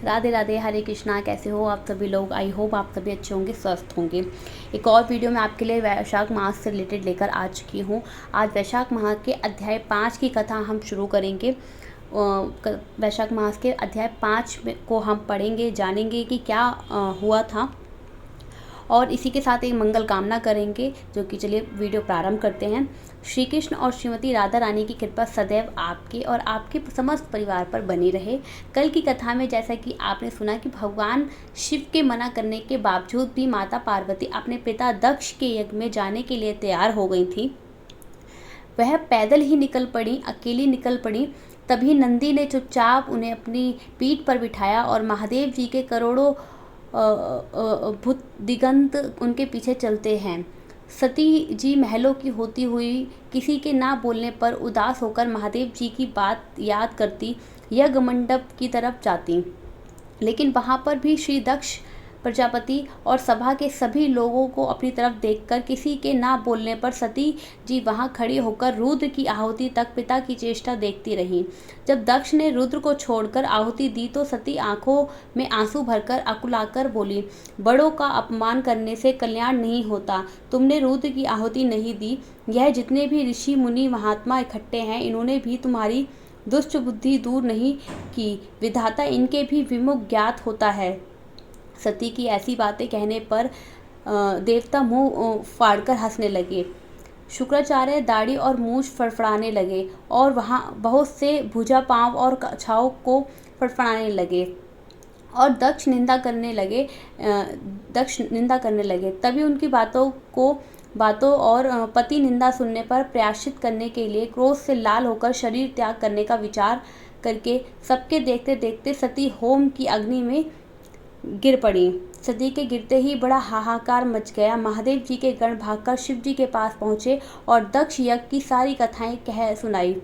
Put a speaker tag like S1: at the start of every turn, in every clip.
S1: राधे राधे, हरे कृष्णा। कैसे हो आप सभी लोग? आई होप आप सभी अच्छे होंगे, स्वस्थ होंगे। एक और वीडियो मैं आपके लिए वैशाख मास से रिलेटेड लेकर आ चुकी हूँ। आज वैशाख माह के अध्याय 5 की कथा हम शुरू करेंगे। वैशाख मास के अध्याय 5 को हम पढ़ेंगे, जानेंगे कि क्या हुआ था, और इसी के साथ एक मंगल कामना करेंगे। जो कि चलिए वीडियो प्रारंभ करते हैं। श्री कृष्ण और श्रीमती राधा रानी की कृपा सदैव आपके और आपके समस्त परिवार पर बनी रहे। कल की कथा में जैसा कि आपने सुना कि भगवान शिव के मना करने के बावजूद भी माता पार्वती अपने पिता दक्ष के यज्ञ में जाने के लिए तैयार हो गई थी। वह पैदल ही निकल पड़ी, अकेली निकल पड़ी। तभी नंदी ने चुपचाप उन्हें अपनी पीठ पर बिठाया और महादेव जी के करोड़ों भूत दिगंत उनके पीछे चलते हैं। सती जी महलों की होती हुई किसी के ना बोलने पर उदास होकर महादेव जी की बात याद करती यज्ञ मंडप की तरफ जाती। लेकिन वहाँ पर भी श्री दक्ष प्रजापति और सभा के सभी लोगों को अपनी तरफ देखकर किसी के ना बोलने पर सती जी वहां खड़ी होकर रुद्र की आहुति तक पिता की चेष्टा देखती रही। जब दक्ष ने रुद्र को छोड़कर आहुति दी तो सती आंखों में आंसू भरकर अकुलाकर बोली, बड़ों का अपमान करने से कल्याण नहीं होता। तुमने रुद्र की आहुति नहीं दी। यह जितने भी ऋषि मुनि महात्मा इकट्ठे हैं, इन्होंने भी तुम्हारी दुष्ट बुद्धि दूर नहीं की। विधाता इनके भी विमुख ज्ञात होता है। सती की ऐसी बातें कहने पर देवता मुंह फाड़कर हंसने लगे। शुक्राचार्य दाढ़ी और मूछ फड़फड़ाने लगे और वहाँ बहुत से भुजा पांव और कछाओं को फड़फड़ाने लगे और दक्ष निंदा करने लगे। तभी उनकी बातों और पति निंदा सुनने पर प्रायश्चित करने के लिए क्रोध से लाल होकर शरीर त्याग करने का विचार करके सबके देखते देखते सती होम की अग्नि में गिर पड़ी। सती के गिरते ही बड़ा हाहाकार मच गया। महादेव जी के गण भागकर शिव जी के पास पहुंचे और दक्ष यज्ञ की सारी कथाएं कह सुनाई।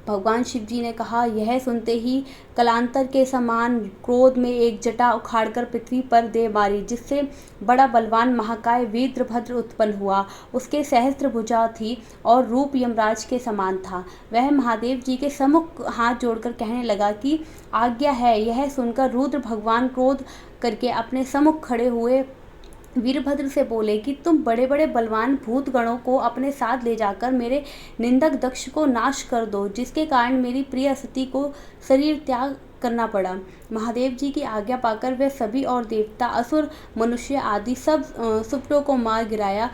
S1: भगवान शिव जी ने कहा, यह सुनते ही कलांतर के समान क्रोध में एक जटा उखाड़कर पृथ्वी पर दे मारी, जिससे बड़ा बलवान महाकाय वीरभद्र उत्पन्न हुआ। उसके सहस्त्र भुजा थी और रूप यमराज के समान था। वह महादेव जी के सम्मुख हाथ जोड़कर कहने लगा कि आज्ञा है। यह सुनकर रुद्र भगवान क्रोध करके अपने सम्मुख खड़े हुए वीरभद्र से बोले कि तुम बड़े बड़े बलवान भूत गणों को अपने साथ ले जाकर मेरे निंदक दक्ष को नाश कर दो, जिसके कारण मेरी प्रिय सती को शरीर त्याग करना पड़ा। महादेव जी की आज्ञा पाकर वे सभी और देवता, असुर, मनुष्य आदि सब सुपटों को मार गिराया,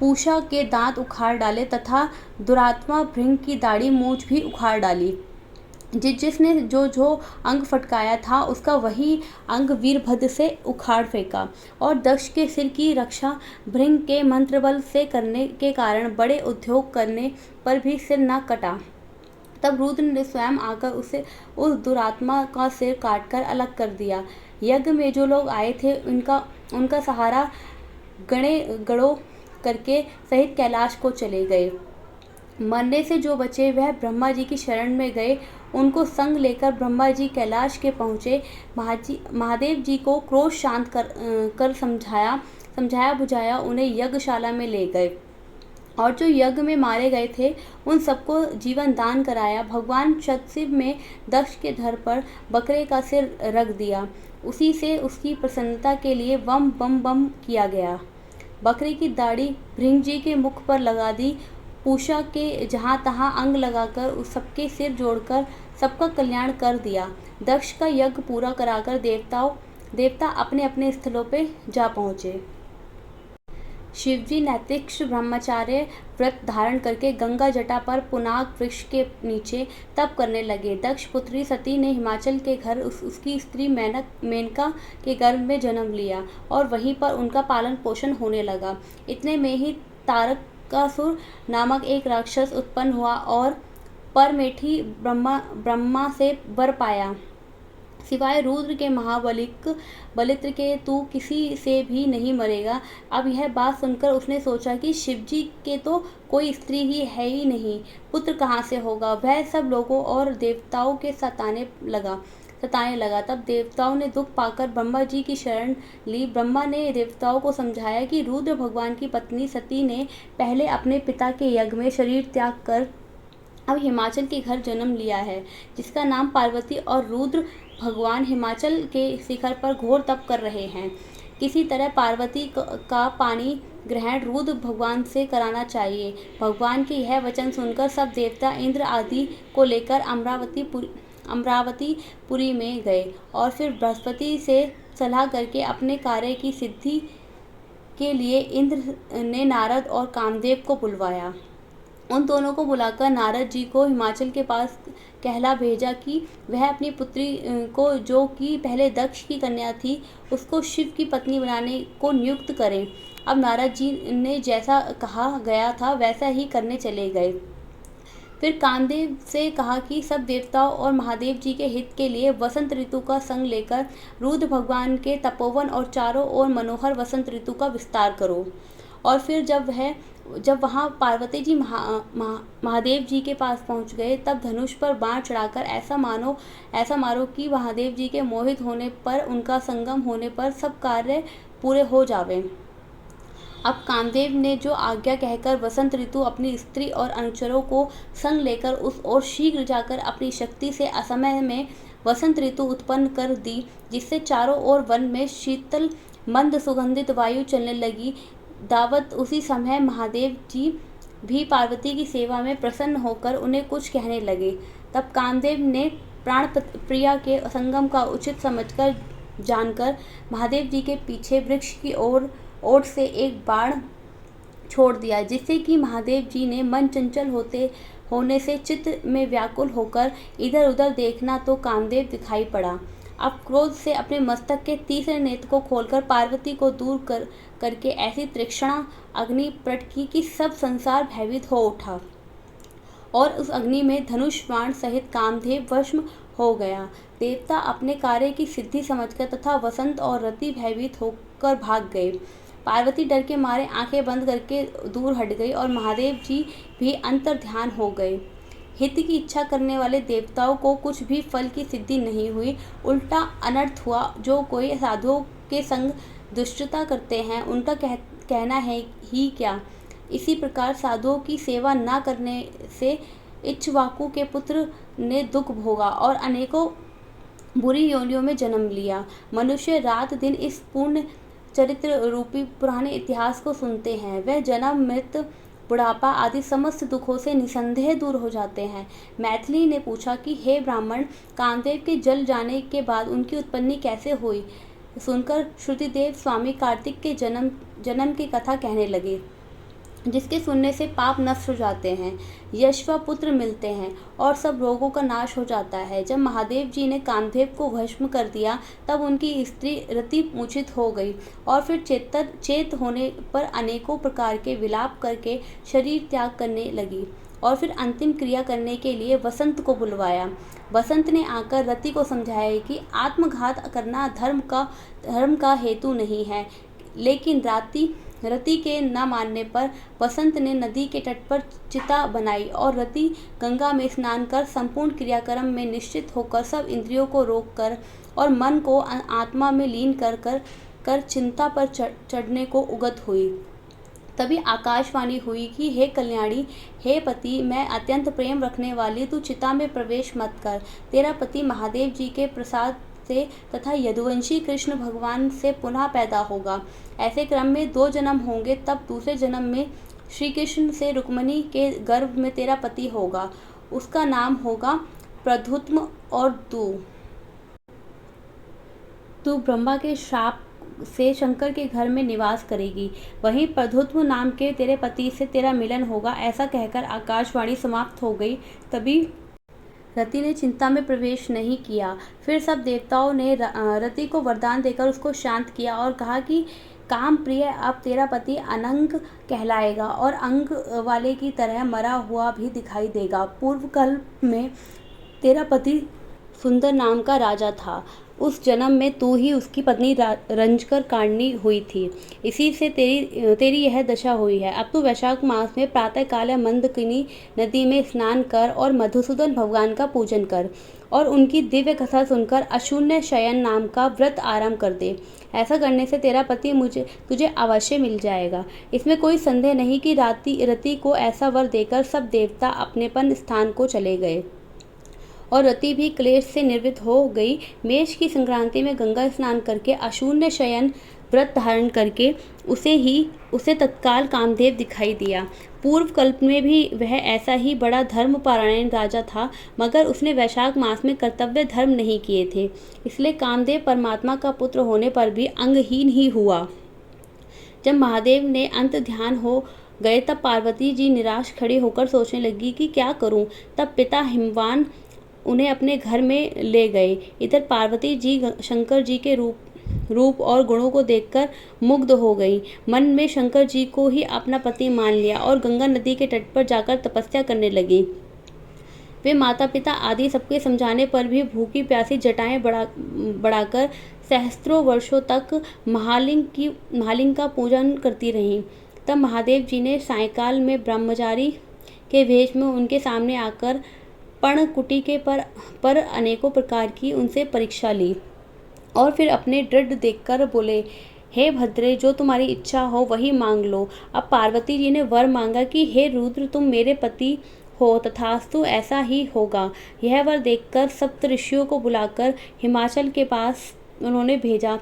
S1: पूषा के दांत उखाड़ डाले तथा दुरात्मा भृंग की दाढ़ी मूछ भी उखाड़ डाली। जिसने जो अंग फटकाया था उसका वही अंग वीरभद्र से उखाड़ फेंका और दक्ष के सिर की रक्षा भृंग के मंत्र बल से करने के कारण बड़े उद्योग करने पर भी सिर न कटा। तब रुद्र ने स्वयं आकर उस दुरात्मा का सिर काटकर अलग कर दिया। यज्ञ में जो लोग आए थे उनका सहारा गड़ों करके सहित कैलाश को चले गए। मरने से जो बचे वह ब्रह्मा जी की शरण में गए। उनको संग लेकर ब्रह्मा जी कैलाश के पहुँचे। महादेव जी को क्रोध शांत कर समझाया बुझाया उन्हें यज्ञशाला में ले गए और जो यज्ञ में मारे गए थे उन सबको जीवन दान कराया। भगवान शतशिव में दक्ष के धड़ पर बकरे का सिर रख दिया। उसी से उसकी प्रसन्नता के लिए बम बम बम किया गया। बकरे की दाढ़ी भृंग जी के मुख पर लगा दी। पूषा के जहाँ तहाँ अंग लगाकर उस सबके सिर जोड़कर सबका कल्याण कर दिया। दक्ष का यज्ञ पूरा कराकर देवता अपने अपने स्थलों पे जा पहुँचे। शिवजी नैतिक ब्रह्मचार्य व्रत धारण करके गंगा जटा पर पुनाग वृक्ष के नीचे तप करने लगे। दक्ष पुत्री सती ने हिमाचल के घर उसकी स्त्री मेनका के गर्भ में जन्म लिया और वहीं पर उनका पालन पोषण होने लगा। इतने में ही तारकासुर नामक एक राक्षस उत्पन्न हुआ और परमेठी ब्रह्मा से वर पाया, सिवाय रुद्र के बलित्र के तू किसी से भी नहीं मरेगा। अब यह बात सुनकर उसने सोचा कि शिवजी के तो कोई स्त्री ही है ही नहीं, पुत्र कहाँ से होगा। वह सब लोगों और देवताओं के सताने लगा। तब देवताओं ने दुख पाकर ब्रह्मा जी की शरण ली। ब्रह्मा ने देवताओं को समझाया कि रुद्र भगवान की पत्नी सती ने पहले अपने पिता के यज्ञ में शरीर त्याग कर अब हिमाचल के घर जन्म लिया है, जिसका नाम पार्वती और रुद्र भगवान हिमाचल के शिखर पर घोर तप कर रहे हैं। किसी तरह पार्वती का पानी ग्रहण रुद्र भगवान से कराना चाहिए। भगवान के यह वचन सुनकर सब देवता इंद्र आदि को लेकर अमरावतीपुरी में गए और फिर बृहस्पति से सलाह करके अपने कार्य की सिद्धि के लिए इंद्र ने नारद और कामदेव को बुलवाया। उन दोनों को बुलाकर नारद जी को हिमाचल के पास कहला भेजा कि वह अपनी पुत्री को, जो कि पहले दक्ष की कन्या थी, उसको शिव की पत्नी बनाने को नियुक्त करें। अब नारद जी ने जैसा कहा गया था वैसा ही करने चले गए। फिर कामदेव से कहा कि सब देवताओं और महादेव जी के हित के लिए वसंत ऋतु का संग लेकर रुद्र भगवान के तपोवन और चारों ओर मनोहर वसंत ऋतु का विस्तार करो। और फिर जब वहाँ पार्वती जी महादेव जी के पास पहुँच गए, तब धनुष पर बाण चढ़ाकर ऐसा मारो कि महादेव जी के मोहित होने पर, उनका संगम होने पर सब कार्य पूरे हो जावे। अब कामदेव ने जो आज्ञा कहकर वसंत ऋतु अपनी स्त्री और अनुचरों को संग लेकर उस ओर शीघ्र जाकर अपनी शक्ति से असमय में वसंत ऋतु उत्पन्न कर दी, जिससे चारों ओर वन में शीतल मंद सुगंधित वायु चलने लगी। दावत उसी समय महादेव जी भी पार्वती की सेवा में प्रसन्न होकर उन्हें कुछ कहने लगे। तब कामदेव ने प्राण प्रिया के संगम का उचित समझकर जानकर महादेव जी के पीछे वृक्ष की ओर से एक बाण छोड़ दिया, जिससे कि महादेव जी ने मन चंचल होने से चित्त में व्याकुल होकर इधर उधर देखना तो कामदेव दिखाई पड़ा। अब क्रोध से अपने मस्तक के तीसरे नेत्र को खोलकर पार्वती को दूर करके ऐसी तीक्ष्ण अग्नि प्रकट की कि सब संसार भयभीत हो उठा और उस अग्नि में धनुष बाण सहित कामदेव भस्म हो गया। देवता अपने कार्य की सिद्धि समझकर तथा वसंत और रति भयभीत होकर भाग गए। पार्वती डर के मारे आंखें बंद करके दूर हट गई और महादेव जी भी अंतर्ध्यान हो गए। हित की इच्छा करने वाले देवताओं को कुछ भी फल की सिद्धि नहीं हुई, उल्टा अनर्थ हुआ। जो कोई साधुओं के संग दुष्टता करते हैं, उनका कहना है ही क्या। इसी प्रकार साधुओं की सेवा न करने से इक्ष्वाकु के पुत्र ने दुख भोगा और अनेकों बुरी योनियों में जन्म लिया। मनुष्य रात दिन इस पूर्ण चरित्र रूपी पुराने इतिहास को सुनते हैं। वह जन्म, मृत्यु, बुढ़ापा आदि समस्त दुखों से निसंदेह दूर हो जाते हैं। मैथिली ने पूछा कि हे ब्राह्मण, कामदेव के जल जाने के बाद उनकी उत्पत्ति कैसे हुई। सुनकर श्रुतिदेव स्वामी कार्तिक के जन्म की कथा कहने लगे, जिसके सुनने से पाप नष्ट हो जाते हैं, यश व पुत्र मिलते हैं और सब रोगों का नाश हो जाता है। जब महादेव जी ने कामदेव को भस्म कर दिया, तब उनकी स्त्री रति मूर्छित हो गई और फिर चेत होने पर अनेकों प्रकार के विलाप करके शरीर त्याग करने लगी और फिर अंतिम क्रिया करने के लिए वसंत को बुलवाया। वसंत ने आकर रति को समझाया कि आत्मघात करना धर्म का हेतु नहीं है, लेकिन रति के न मानने पर वसंत ने नदी के तट पर चिता बनाई और रति गंगा में स्नान कर संपूर्ण क्रियाक्रम में निश्चित होकर सब इंद्रियों को रोक कर और मन को आत्मा में लीन कर चिंता पर चढ़ने को उगत हुई। तभी आकाशवाणी हुई कि हे कल्याणी, हे पति, मैं अत्यंत प्रेम रखने वाली, तू चिता में प्रवेश मत कर। तेरा पति महादेव जी के प्रसाद से तथा यदुवंशी कृष्ण भगवान से पुनः पैदा होगा। ऐसे क्रम में 2 जन्म होंगे, तब दूसरे जन्म में श्री कृष्ण से रुक्मिणी के गर्भ में तेरा पति होगा। उसका नाम होगा प्रद्युम्न और तू ब्रह्मा के श्राप से शंकर के घर में निवास करेगी। वहीं प्रद्युम्न नाम के तेरे पति से तेरा मिलन होगा। ऐसा कहकर आकाशवाणी समाप्त हो गई। तभी रति ने चिंता में प्रवेश नहीं किया। फिर सब देवताओं ने रति को वरदान देकर उसको शांत किया और कहा कि काम प्रिय, अब तेरा पति अनंग कहलाएगा और अंग वाले की तरह मरा हुआ भी दिखाई देगा। पूर्व कल्प में तेरा पति सुंदर नाम का राजा था। उस जन्म में तू ही उसकी पत्नी रंजकर काटनी हुई थी। इसी से तेरी यह दशा हुई है। अब तू वैशाख मास में प्रातः काल मंदकिनी नदी में स्नान कर और मधुसूदन भगवान का पूजन कर और उनकी दिव्य कथा सुनकर अशून्य शयन नाम का व्रत आरंभ कर दे। ऐसा करने से तेरा पति तुझे अवश्य मिल जाएगा। इसमें कोई संदेह नहीं कि रति को ऐसा वर देकर सब देवता अपनेपन स्थान को चले गए और रति भी क्लेश से निर्वृत्त हो गई। मेष की संक्रांति में गंगा स्नान करके अशून्य शयन व्रत धारण करके उसे तत्काल कामदेव दिखाई दिया। पूर्व कल्प में भी वह ऐसा ही बड़ा धर्मपरायण राजा था, मगर उसने वैशाख मास में कर्तव्य धर्म नहीं किए थे, इसलिए कामदेव परमात्मा का पुत्र होने पर भी अंगहीन ही हुआ। जब महादेव ने अंत ध्यान हो गए तब पार्वती जी निराश खड़ी होकर सोचने लगी कि क्या करूं। तब पिता हिमवान उन्हें अपने घर में ले गए। इधर पार्वती जी शंकर जी के रूप और गुणों को देखकर मुग्ध हो गई। मन में शंकर जी को ही अपना पति मान लिया और गंगा नदी के तट पर जाकर तपस्या करने लगी। वे माता पिता आदि सबके समझाने पर भी भूखी प्यासी जटाएं बढ़ाकर सहस्त्रों वर्षों तक महालिंग का पूजन करती रहीं। तब महादेव जी ने सायंकाल में ब्रह्मचारी के वेश में उनके सामने आकर पर्णकुटी के पर अनेकों प्रकार की उनसे परीक्षा ली और फिर अपने दृढ़ देखकर बोले, हे भद्रे, जो तुम्हारी इच्छा हो वही मांग लो। अब पार्वती जी ने वर मांगा कि हे रुद्र, तुम मेरे पति हो, तथास्तु ऐसा ही होगा। यह वर देखकर सप्तऋषियों को बुलाकर हिमाचल के पास उन्होंने भेजा।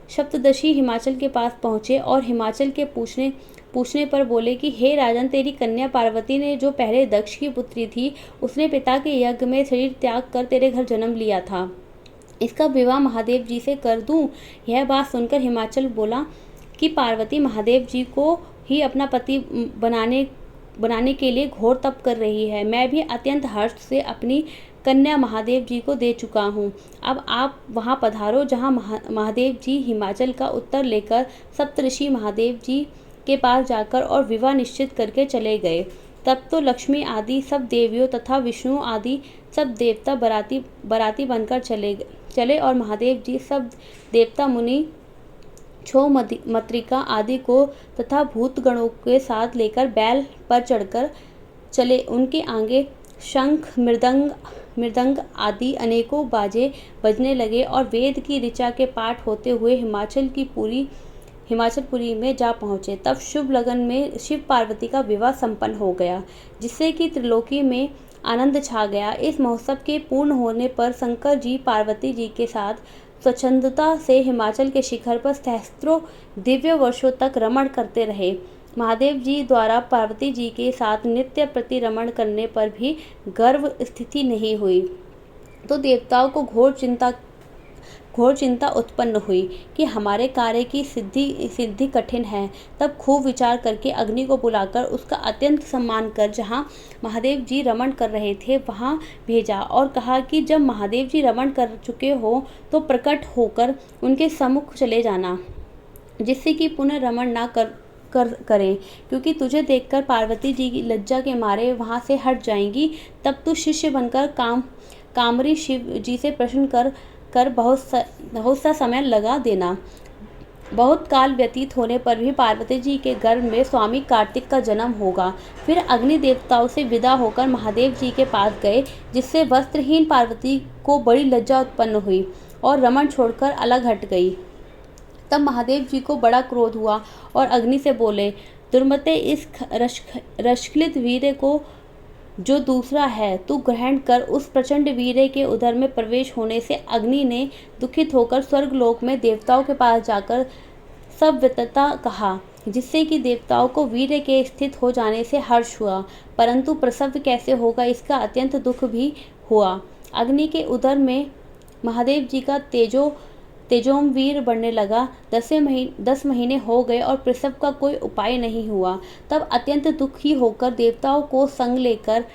S1: सप्तदशी हिमाचल के पास पहुँचे और हिमाचल के पूछने पर बोले कि हे राजन, तेरी कन्या पार्वती ने, जो पहले दक्ष की पुत्री थी, उसने पिता के यज्ञ में शरीर त्याग कर तेरे घर जन्म लिया था। इसका विवाह महादेव जी से कर दूं? यह बात सुनकर हिमाचल बोला कि पार्वती महादेव जी को ही अपना पति बनाने के लिए घोर तप कर रही है। मैं भी अत्यंत हर्ष से अपनी कन्या महादेव जी को दे चुका हूँ। अब आप वहाँ पधारो। जहाँ महादेव जी हिमाचल का उत्तर लेकर सप्तऋषि महादेव जी के पास जाकर और विवाह निश्चित करके चले गए। तब तो लक्ष्मी आदि सब देवियों तथा विष्णु आदि सब देवता बराती बनकर चले और महादेव जी सब देवता मुनि छो मत्रिका आदि को तथा भूतगणों के साथ लेकर बैल पर चढ़कर चले। उनके आगे शंख मृदंग आदि अनेकों बाजे बजने लगे और वेद की ऋचा के पाठ होते हुए हिमाचलपुरी में जा पहुँचे। तब शुभ लगन में शिव पार्वती का विवाह संपन्न हो गया, जिससे कि त्रिलोकी में आनंद छा गया। इस महोत्सव के पूर्ण होने पर शंकर जी पार्वती जी के साथ स्वच्छंदता से हिमाचल के शिखर पर सहस्त्रों दिव्य वर्षों तक रमण करते रहे। महादेव जी द्वारा पार्वती जी के साथ नित्य प्रतिरमण करने पर भी गर्भ स्थिति नहीं हुई, तो देवताओं को घोर चिंता उत्पन्न हुई कि हमारे कार्य की सिद्धि कठिन है। तब खूब विचार करके अग्नि को बुलाकर उसका अत्यंत सम्मान कर जहाँ महादेव जी रमण कर रहे थे वहाँ भेजा और कहा कि जब महादेव जी रमण कर चुके हो तो प्रकट होकर उनके सम्मुख चले जाना, जिससे कि पुनः रमण ना करें, क्योंकि तुझे देखकर पार्वती जी की लज्जा के मारे वहाँ से हट जाएंगी। तब तू शिष्य बनकर कामरी शिव जी से प्रश्न कर बहुत सा समय लगा देना। बहुत काल व्यतीत होने पर भी पार्वती जी के गर्भ में स्वामी कार्तिक का जन्म होगा। फिर अग्नि देवताओं से विदा होकर महादेव जी के पास गए, जिससे वस्त्रहीन पार्वती को बड़ी लज्जा उत्पन्न हुई और रमण छोड़कर अलग हट गई। तब महादेव जी को बड़ा क्रोध हुआ और अग्नि से बोले, दुर्मते, इस रश्खलित वीर्य को जो दूसरा है तू ग्रहण कर। उस प्रचंड वीर्य के उदर में प्रवेश होने से अग्नि ने दुखित होकर स्वर्गलोक में देवताओं के पास जाकर सब व्यतता कहा, जिससे कि देवताओं को वीर्य के स्थित हो जाने से हर्ष हुआ, परंतु प्रसव कैसे होगा इसका अत्यंत दुख भी हुआ। अग्नि के उदर में महादेव जी का तेजोमवीर बढ़ने लगा। 10 महीने हो गए और प्रसव का कोई उपाय नहीं हुआ। तब अत्यंत दुखी होकर देवताओं को संग लेकर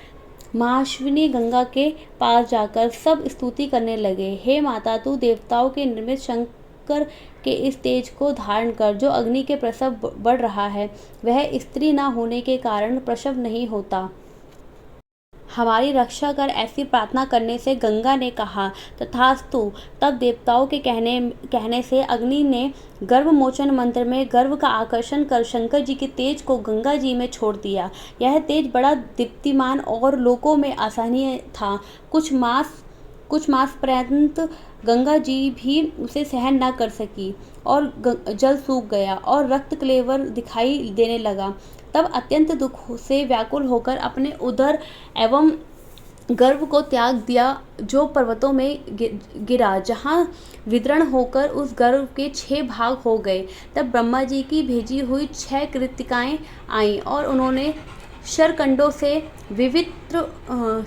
S1: महाश्विनी गंगा के पास जाकर सब स्तुति करने लगे। हे माता, तू देवताओं के निर्मित शंकर के इस तेज को धारण कर, जो अग्नि के प्रसव बढ़ रहा है। वह स्त्री न होने के कारण प्रसव नहीं होता। हमारी रक्षा कर। ऐसी प्रार्थना करने से गंगा ने कहा, तथास्तु। तब देवताओं के कहने से अग्नि ने गर्भमोचन मंत्र में गर्भ का आकर्षण कर शंकर जी के तेज को गंगा जी में छोड़ दिया। यह तेज बड़ा दीप्तिमान और लोकों में असहनीय था। कुछ मास पर्यंत गंगा जी भी उसे सहन न कर सकी और जल सूख गया और रक्त कलेवर दिखाई देने लगा। तब अत्यंत दुख से व्याकुल होकर अपने उदर एवं गर्व को त्याग दिया जो पर्वतों में गिरा, जहाँ विदर्ण होकर उस गर्व के 6 भाग हो गए। तब ब्रह्मा जी की भेजी हुई 6 कृतिकाएँ आईं और उन्होंने शरकंडों से विवित्र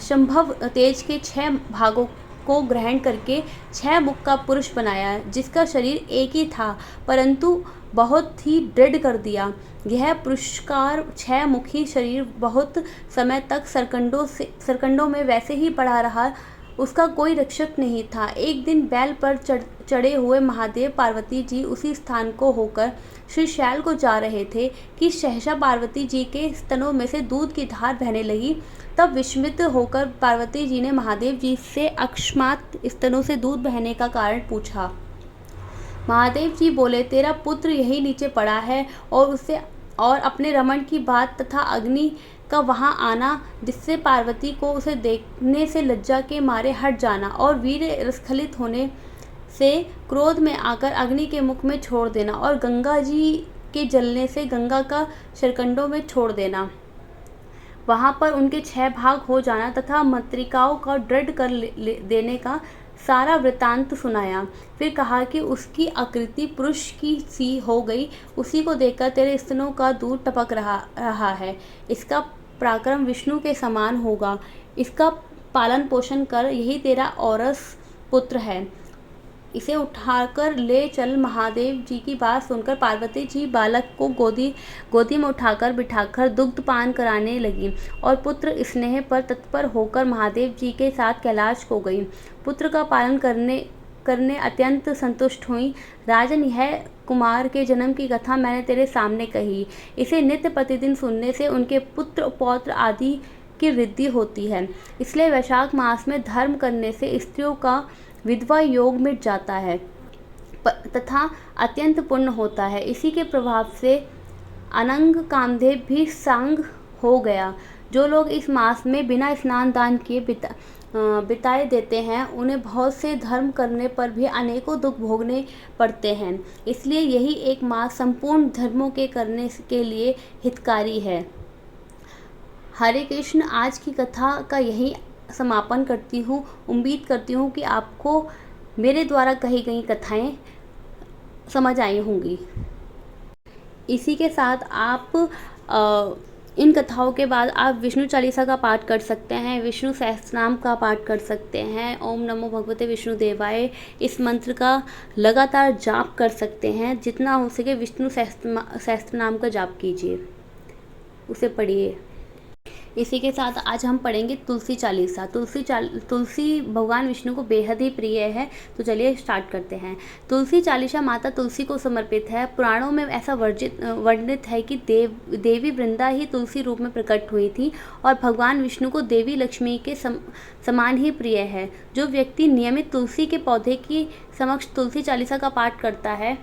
S1: संभव तेज के 6 भागों को ग्रहण करके 6 मुख का पुरुष बनाया, जिसका शरीर एक ही था परंतु बहुत ही दृढ़ कर दिया। यह पुरुषकार 6 मुखी शरीर बहुत समय तक सरकंडों में वैसे ही पड़ा रहा, उसका कोई रक्षक नहीं था। एक दिन बैल पर चढ़े हुए महादेव पार्वती जी उसी स्थान को होकर श्री शैल को जा रहे थे कि सहसा पार्वती जी के स्तनों में से दूध की धार बहने लगी। तब विस्मित होकर पार्वती जी ने महादेव जी से अकस्मात स्तनों से दूध बहने का कारण पूछा। महादेव जी बोले, तेरा पुत्र यही नीचे पड़ा है और अपने रमण की बात तथा अग्नि का वहां आना, जिससे पार्वती को उसे देखने से लज्जा के मारे हट जाना और वीर स्खलित होने से क्रोध में आकर अग्नि के मुख में छोड़ देना और गंगा जी के जलने से गंगा का शरकंडों में छोड़ देना, वहां पर उनके 6 भाग हो जाना तथा मत्रिकाओं का दृढ़ कर देने का सारा वृतांत सुनाया। फिर कहा कि उसकी आकृति पुरुष की सी हो गई, उसी को देखकर तेरे स्तनों का दूध टपक रहा है। इसका पराक्रम विष्णु के समान होगा, इसका पालन पोषण कर, यही तेरा औरस पुत्र है, इसे उठाकर ले चल। महादेव जी की बात सुनकर पार्वती जी बालक को गोदी में उठाकर बिठाकर दुग्धपान कराने लगी और पुत्र स्नेह पर तत्पर होकर महादेव जी के साथ कैलाश को गई। पुत्र का पालन करने अत्यंत संतुष्ट हुई। राजन, यह कुमार के जन्म की कथा मैंने तेरे सामने कही। इसे नित्य प्रतिदिन सुनने से उनके पुत्र पौत्र आदि की वृद्धि होती है। इसलिए वैशाख मास में धर्म करने से स्त्रियों का विधवा योग मिट जाता है तथा अत्यंत पुण्य होता है। इसी के प्रभाव से अनंग कामदेव भी सांग हो गया। जो लोग इस मास में बिना स्नान दान किए बिताए देते हैं, उन्हें बहुत से धर्म करने पर भी अनेकों दुख भोगने पड़ते हैं। इसलिए यही एक मास संपूर्ण धर्मों के करने के लिए हितकारी है। हरे कृष्ण। आज की कथा का यही समापन करती हूँ। उम्मीद करती हूँ कि आपको मेरे द्वारा कही गई कथाएं समझ आई होंगी। इसी के साथ आप इन कथाओं के बाद आप विष्णु चालीसा का पाठ कर सकते हैं, विष्णु सहस्त्रनाम का पाठ कर सकते हैं, ओम नमो भगवते विष्णु देवाय, इस मंत्र का लगातार जाप कर सकते हैं। जितना हो सके विष्णु सहस्त्रनाम का जाप कीजिए, उसे पढ़िए। इसी के साथ आज हम पढ़ेंगे तुलसी चालीसा। तुलसी भगवान विष्णु को बेहद ही प्रिय है, तो चलिए स्टार्ट करते हैं। तुलसी चालीसा माता तुलसी को समर्पित है। पुराणों में ऐसा वर्णित है कि देवी वृंदा ही तुलसी रूप में प्रकट हुई थी और भगवान विष्णु को देवी लक्ष्मी के समान ही प्रिय है। जो व्यक्ति नियमित तुलसी के पौधे की समक्ष तुलसी चालीसा का पाठ करता है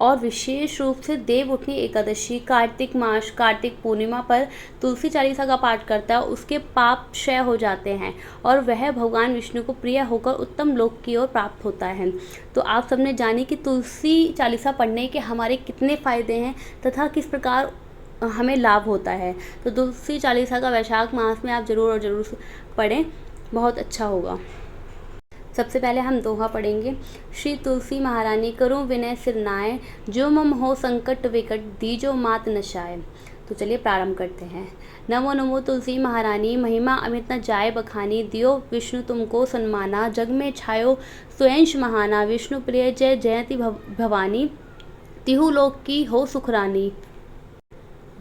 S1: और विशेष रूप से देव उठनी एकादशी, कार्तिक मास, कार्तिक पूर्णिमा पर तुलसी चालीसा का पाठ करता है, उसके पाप क्षय हो जाते हैं और वह भगवान विष्णु को प्रिय होकर उत्तम लोक की ओर प्राप्त होता है। तो आप सबने जानी कि तुलसी चालीसा पढ़ने के हमारे कितने फ़ायदे हैं तथा किस प्रकार हमें लाभ होता है। तो तुलसी चालीसा का वैशाख मास में आप ज़रूर और ज़रूर पढ़ें, बहुत अच्छा होगा। सबसे पहले हम दोहा पढ़ेंगे। श्री तुलसी महारानी करूं विनय सिरनाए, जो मम हो संकट विकट दीजो मात नशाए। तो चलिए प्रारंभ करते हैं। नमो नमो तुलसी महारानी, महिमा अमित न जाए बखानी, दियो विष्णु तुमको सन्माना, जग में छायो स्वयंश महाना, विष्णु प्रिय जय जयति भवानी, तिहु लोक की हो सुखरानी।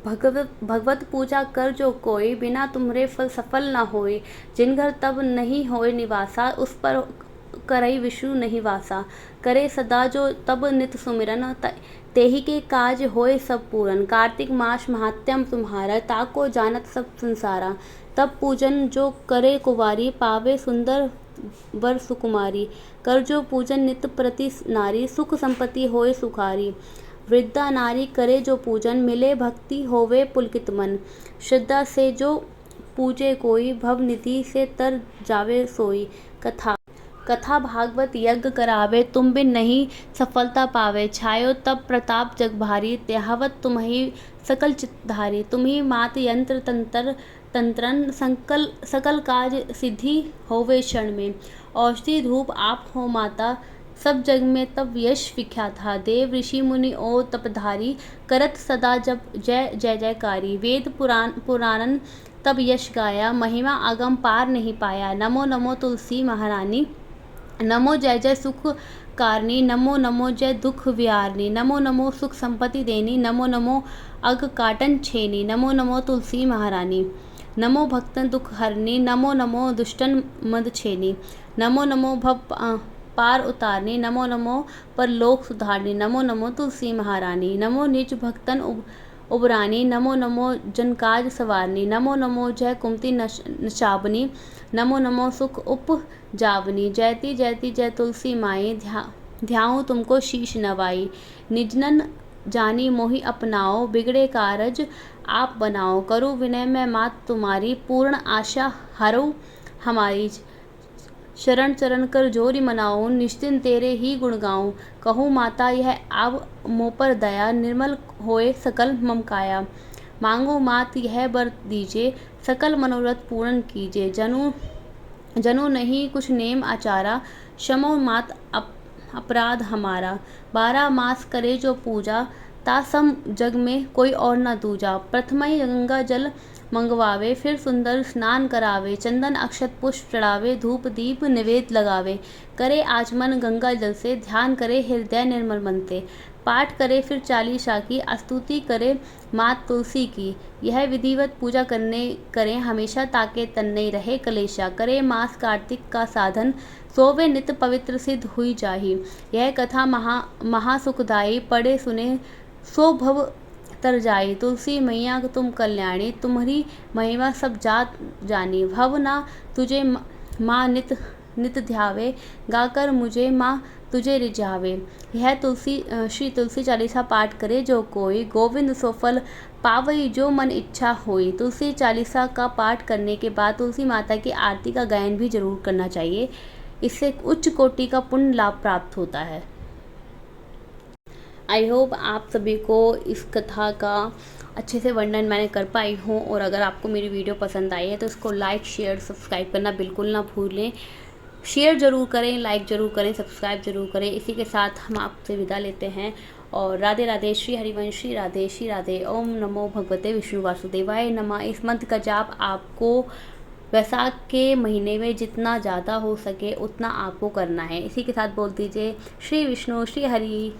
S1: भगवत पूजा कर जो कोई, बिना तुम्हरे फल सफल न होए, जिन घर तब नहीं होए निवासा, उस पर करई विष्णु नहीं वासा, करे सदा जो तब नित सुमिरन, तेहि के काज होए सब पूरन। कार्तिक मास महात्म्यम तुम्हारा, ताको जानत सब संसारा, तब पूजन जो करे कुवारी, पावे सुंदर वर सुकुमारी, कर जो पूजन नित प्रति नारी, सुख संपत्ति होए सुखारी। वृद्धा नारी करे जो पूजन, मिले भक्ति होवे पुलकित मन, श्रद्धा से जो पूजे कोई, भव निधि से तर जावे सोई। कथा भागवत यज्ञ करावे, तुम बिन नहीं सफलता पावे, छायो तब प्रताप जग भारी, त्यावत तुम्हि सकल चितधारी। तुम्हि मात यंत्र तंत्र तंत्रन सकल काज सिद्धि होवे क्षण में। औषधि धूप आप हो माता, सब जग में तब यश विख्यात था। देव ऋषि मुनि ओ तपधारी, करत सदा जब जय जय जयकारी। वेद पुराणन तब यश गाया, महिमा आगम पार नहीं पाया। नमो नमो तुलसी महारानी, नमो जय जय सुख कारणी। नमो नमो जय दुख विहारणी। नमो नमो सुख संपत्ति देनी। नमो नमो अग काटन छेनी। नमो नमो तुलसी महारानी, नमो भक्तन दुख हरनी। नमो नमो दुष्टन मद छेनी। नमो नमो भव पार उतारनी। नमो नमो परलोक सुधारनी। नमो नमो तुलसी महारानी, नमो निज भक्तन उबरानी। नमो नमो जनकाज सवारनी। नमो नमो जय कुमति नचावनी। नमो नमो सुख उपजावनी। जयति जयति जय तुलसी माई, ध्याऊँ तुमको शीश नवाई। निजनन जानी मोहि अपनाओ, बिगड़े कारज आप बनाओ। करूँ विनय मैं मात तुम्हारी, पूर्ण आशा हरो हमारी। शरण चरण कर जोरी मनाऊं, निश्चिन तेरे ही गुण गाऊं। कहूँ माता यह आव मों पर दया, निर्मल होए सकल मम काया। मांगो मात यह वर दीजिए, सकल मनोरथ पूर्ण कीजिए। जनु नहीं कुछ नेम आचारा, क्षमो मात अपराध हमारा। 12 मास करे जो पूजा, ता सम जग में कोई और न दूजा। प्रथमहि गंगा जल मंगवावे, फिर सुंदर स्नान करावे। चंदन अक्षत पुष्प चढ़ावे, धूप दीप निवेद लगावे। करे आचमन गंगा जल से, ध्यान करे हृदय निर्मल मन से। पाठ करे फिर चालीसा की, स्तुति करे मात तुलसी की। यह विधिवत पूजा करें हमेशा, ताके तन नहीं रहे कलेशा। करे मास कार्तिक का साधन, सोवे नित पवित्र सिद्ध हुई जाही। यह कथा महा सुखदायी, पढ़े सुने सो भव तर जाई। तुलसी मैया तुम कल्याणी, तुम्हारी महिमा सब जात जानी। भव ना तुझे माँ नित ध्यावे, गाकर मुझे माँ तुझे रिझावे। यह श्री तुलसी चालीसा पाठ करे जो कोई, गोविंद सो फल पावई जो मन इच्छा होई। तुलसी चालीसा का पाठ करने के बाद तुलसी माता की आरती का गायन भी जरूर करना चाहिए, इससे उच्च कोटि का पुण्य लाभ प्राप्त होता है। आई होप आप सभी को इस कथा का अच्छे से वर्णन मैंने कर पाई हूँ, और अगर आपको मेरी वीडियो पसंद आई है तो इसको लाइक शेयर सब्सक्राइब करना बिल्कुल ना भूलें। शेयर ज़रूर करें, लाइक ज़रूर करें, सब्सक्राइब ज़रूर करें। इसी के साथ हम आपसे विदा लेते हैं, और राधे राधे, श्री हरिवंश, श्री राधे श्री राधे। ओम नमो भगवते विष्णु वासुदेवाय नमः। इस मंत्र का जाप आपको वैशाख के महीने में जितना ज़्यादा हो सके उतना आपको करना है। इसी के साथ बोल दीजिए श्री विष्णु, श्री हरि।